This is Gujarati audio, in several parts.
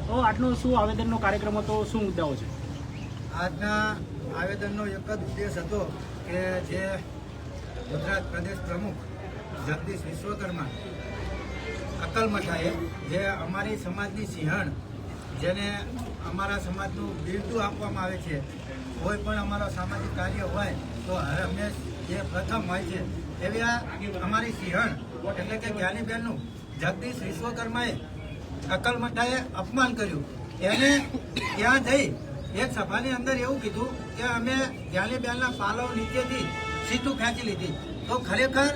તો આજનો શું આવેદનનો કાર્યક્રમ હતો, શું મુદ્દાઓ છે? આજના આવેદનનો એક જ ઉદ્દેશ હતો કે જે ગુજરાત પ્રદેશ પ્રમુખ જગદીશ વિશ્વકર્મા અકલમઠાએ જે અમારી સમાજની સિંહણ, જેને અમારા સમાજનું બિરદું આપવામાં આવે છે, કોઈ પણ અમારો સામાજિક કાર્ય હોય તો હર હંમેશ જે પ્રથમ હોય છે એવી આ અમારી સિંહણ એટલે કે જ્ઞાનીબેનનું જગદીશ વિશ્વકર્માએ અકલમઠાએ અપમાન કર્યું. એને ત્યાં જઈ એક સભાની અંદર એવું કીધું કે અમે જ્ઞાનીબેનના પાલવ નીચેથી સીધું ખેંચી લીધી. તો ખરેખર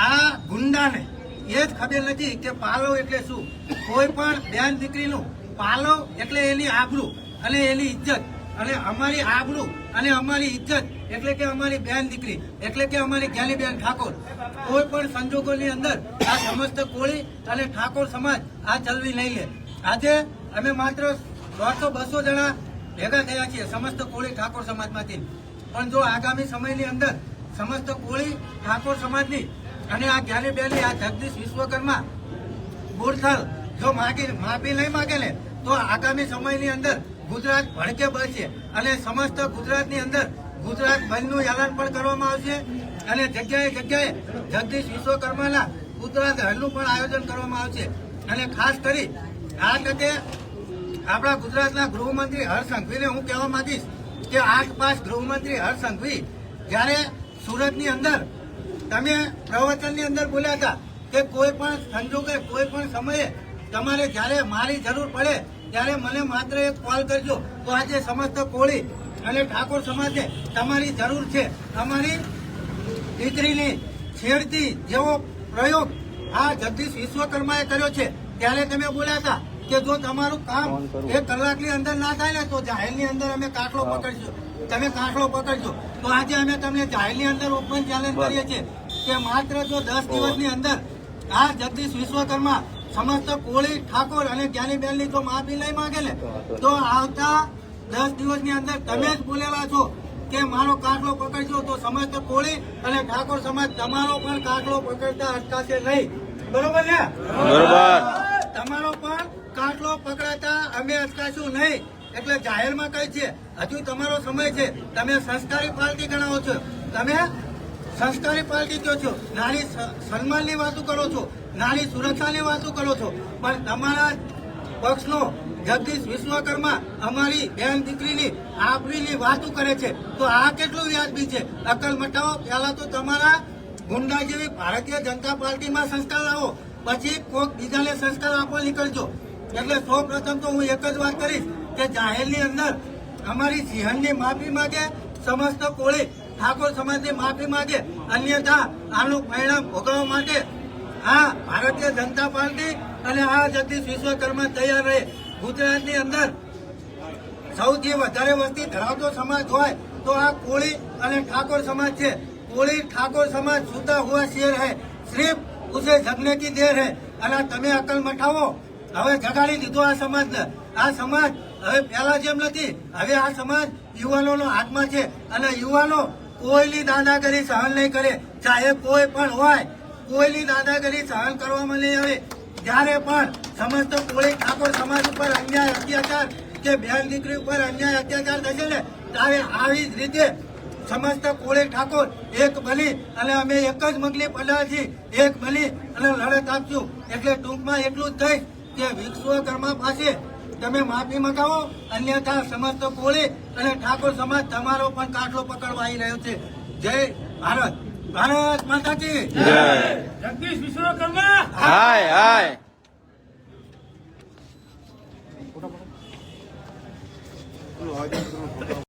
આ ગુંડાને એ જ ખબર નથી કે પાલવ એટલે શું. કોઈ પણ બેન દીકરીનું પાલવ એટલે એની આબરૂ અને એની ઇજ્જત, અને અમારી આબરૂ અને અમારી ઇજ્જત એટલે કે અમારી બેન દીકરી એટલે કે અમારી જ્ઞાનીબેન ઠાકોર. કોઈ પણ સંજોગોની અંદર આ સમસ્ત કોળી અને ઠાકોર સમાજ આ ચલવી નહીં લે. આજે અમે માત્ર 100-200 જણા ભેગા થયા છીએ સમસ્ત કોળી ઠાકોર સમાજમાંથી, પણ જો આગામી સમયની અંદર સમસ્ત કોળી ઠાકોર સમાજની અને આ જ્ઞાનીબેનની આ જગદીશ વિશ્વકર્મા બોરથલ જો માફી નહીં માગે ને તો આગામી સમયની અંદર ગુજરાત ભડકે બળશે અને સમસ્ત ગુજરાતની અંદર ગુજરાત બંધનું એલાન પણ કરવામાં આવશે અને જગ્યાએ જગ્યાએ જગદીશ વિશ્વકર્માના ગુજરાત હરનું પણ આયોજન કરવામાં આવશે. અને ખાસ કરી આ તકે આપણા ગુજરાતના ગૃહમંત્રી હર્ષ સંઘવીને હું કહેવા માંગીશ કે 8 ગૃહમંત્રી હર્ષ સંઘવી જ્યારે સુરતની અંદર તમે પ્રવચનની અંદર બોલ્યા હતા કે કોઈ પણ સંજોગે કોઈ પણ સમયે તમારે જ્યારે મારી જરૂર પડે ત્યારે મને માત્ર એક કોલ કરજો. તો આજે સમસ્ત કોળી અને ઠાકોર સમાજને તમારી જરૂર છે. અમારી દીકરીની છેડતી જેવો પ્રયોગ આ જગદીશ વિશ્વકર્માએ કર્યો છે ત્યારે તમે બોલ્યા હતા કે જો તમારું કામ 1 કલાકની અંદર ના થાય ને તો જાહેરની અંદર અમે કાંકડો પકડશું, તમે કાંકડો પકડજો. તો આજે અમે તમને જાહેરની અંદર ઓપન ચેલેન્જ કરીએ છીએ કે માત્ર જો 10 દિવસની અંદર આ જગદીશ વિશ્વકર્મા સમસ્ત કોળી ઠાકોર અને જ્ઞાનીબેનની જો માફી નહીં માંગે ને તો આવતા 10 દિવસની અંદર તમે જ બોલેલા છો કે મારો કાંકડો પકડજો. તો સમસ્ત કોળી અને ઠાકોર સમાજ તમારો પણ કાંકડો પકડતા અટકાશે નહીં. બરોબર ને? બરોબર. તમારો પણ કાંકડો પકડાતા અમે અટકાશું નહીં. એટલે જાહેરમાં કઈ છે, હજુ તમારો સમય છે. તમે સંસ્કારી પાર્ટી ગણાવો છો, તમે સંસ્કારી પાર્ટી કહો છો, નારી સન્માનની વાતો કરો છો, નારી સુરક્ષાની વાતો કરો છો, પણ તમારા પક્ષનો જગદીશ વિશ્વકર્મા અમારી બેન દીકરીની આબરૂની વાતો કરે છે. તો આ કેટલું વ્યાજબી છે? અકલ મટાવો. પહેલા તો તમારા ગુંડા જેવી ભારતીય જનતા પાર્ટીમાં સંસ્કાર લાવો, પછી કોઈક બીજાને સંસ્કાર આપવા નીકળજો. એટલે સૌ પ્રથમ તો હું એક જ વાત કરીશ કે જાહેરની અંદર અમારી સિંહણની માફી માંગે, સમસ્ત કોળી ઠાકોર સમાજની માફી માંગે, અન્યથા આનું પરિણામ ભોગવવા માટે આ ભારતીય જનતા પાર્ટી અને આ જગદીશ વિશ્વકર્મા તૈયાર રહે. ગુજરાતની અંદર સૌથી વધારે વસ્તી ધરાવતો સમાજ હોય તો આ કોળી અને ઠાકોર સમાજ છે. कोળી ઠાકોર સમાજ સુધા હુआ शेर है, सिर्फ उसे जगने की देर है. અને તમે અકલ મઠાવો, હવે જગાડી દીધો આ સમાજને. આ સમાજ હવે પહેલા જેમ નથી, હવે આ સમાજ યુવાનોનો હાથમાં છે અને યુવાનો કોઈની દાદાગીરી સહન નહીં કરે. ચાહે કોઈ પણ હોય, કોઈની દાદાગીરી સહન કરવામાં નહીં આવે. જ્યારે પણ સમસ્ત કોળી ઠાકોર સમાજ ઉપર અન્યાય અત્યાચાર કે બેન દીકરી ઉપર અન્યાય અત્યાચાર થશે ને ત્યારે આવી જ રીતે સમસ્ત કોળી ઠાકોર એક બની અને અમે એક જ મંગલી પડાથી એક બની અને લડત આપશું. એટલે ટૂંકમાં એટલું જ થઈ કે વિશ્વકર્મા પાસે તમે માફી મંગાવો, અન્યથા સમસ્ત કોળી અને ઠાકોર સમાજ તમારો પણ કાટલો પકડવા આવી રહ્યો છે. જય ભારત. ભારત માતા કી જય. જગદીશ વિશ્વકર્મા હાય હાય.